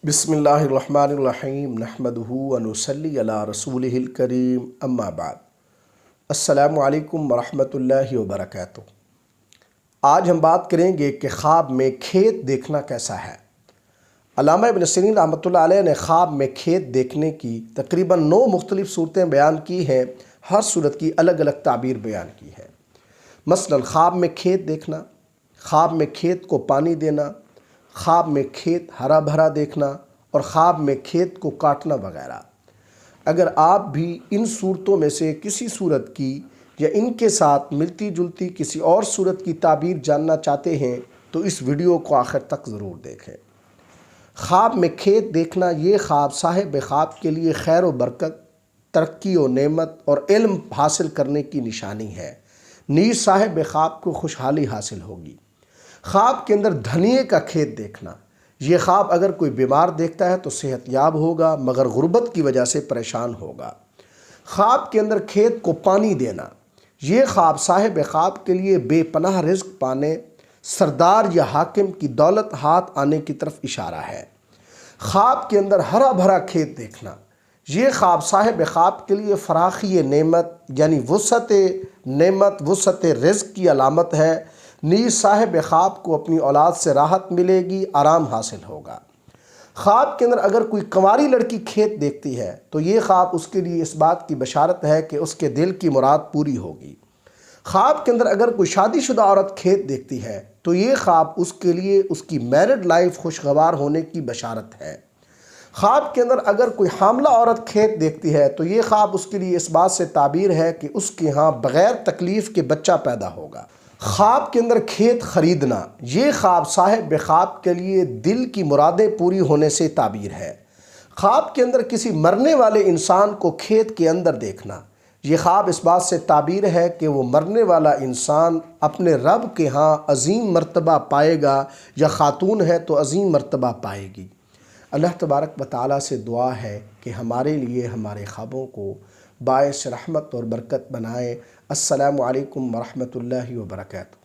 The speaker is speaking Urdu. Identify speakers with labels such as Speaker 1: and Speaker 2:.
Speaker 1: بسم اللہ الرحمن الرحیم نحمدہ ونصلی علی رسولہ الکریم اما بعد السلام علیکم ورحمۃ اللہ وبرکاتہ۔ آج ہم بات کریں گے کہ خواب میں کھیت دیکھنا کیسا ہے۔ علامہ ابن سیرین رحمۃ اللہ علیہ نے خواب میں کھیت دیکھنے کی تقریباً 9 مختلف صورتیں بیان کی ہیں، ہر صورت کی الگ الگ تعبیر بیان کی ہے۔ مثلا خواب میں کھیت دیکھنا، خواب میں کھیت کو پانی دینا، خواب میں کھیت ہرا بھرا دیکھنا اور خواب میں کھیت کو کاٹنا وغیرہ۔ اگر آپ بھی ان صورتوں میں سے کسی صورت کی یا ان کے ساتھ ملتی جلتی کسی اور صورت کی تعبیر جاننا چاہتے ہیں تو اس ویڈیو کو آخر تک ضرور دیکھیں۔ خواب میں کھیت دیکھنا یہ خواب صاحب خواب کے لیے خیر و برکت، ترقی و نعمت اور علم حاصل کرنے کی نشانی ہے، نیز صاحب خواب کو خوشحالی حاصل ہوگی۔ خواب کے اندر دھنیے کا کھیت دیکھنا، یہ خواب اگر کوئی بیمار دیکھتا ہے تو صحت یاب ہوگا مگر غربت کی وجہ سے پریشان ہوگا۔ خواب کے اندر کھیت کو پانی دینا، یہ خواب صاحب خواب کے لیے بے پناہ رزق پانے، سردار یا حاکم کی دولت ہاتھ آنے کی طرف اشارہ ہے۔ خواب کے اندر ہرا بھرا کھیت دیکھنا، یہ خواب صاحب خواب کے لیے فراخی نعمت یعنی وسعت نعمت وسعت رزق کی علامت ہے، نیز صاحب خواب کو اپنی اولاد سے راحت ملے گی، آرام حاصل ہوگا۔ خواب کے اندر اگر کوئی کنواری لڑکی کھیت دیکھتی ہے تو یہ خواب اس کے لیے اس بات کی بشارت ہے کہ اس کے دل کی مراد پوری ہوگی۔ خواب کے اندر اگر کوئی شادی شدہ عورت کھیت دیکھتی ہے تو یہ خواب اس کے لیے اس کی میرڈ لائف خوشگوار ہونے کی بشارت ہے۔ خواب کے اندر اگر کوئی حاملہ عورت کھیت دیکھتی ہے تو یہ خواب اس کے لیے اس بات سے تعبیر ہے کہ اس کے ہاں بغیر تکلیف کے بچہ پیدا ہوگا۔ خواب کے اندر کھیت خریدنا، یہ خواب صاحب خواب کے لیے دل کی مرادیں پوری ہونے سے تعبیر ہے۔ خواب کے اندر کسی مرنے والے انسان کو کھیت کے اندر دیکھنا، یہ خواب اس بات سے تعبیر ہے کہ وہ مرنے والا انسان اپنے رب کے ہاں عظیم مرتبہ پائے گا، یا خاتون ہے تو عظیم مرتبہ پائے گی۔ اللہ تبارک و تعالیٰ سے دعا ہے کہ ہمارے لیے ہمارے خوابوں کو باعث رحمت اور برکت بنائے۔ السلام علیکم ورحمۃ اللہ وبرکاتہ۔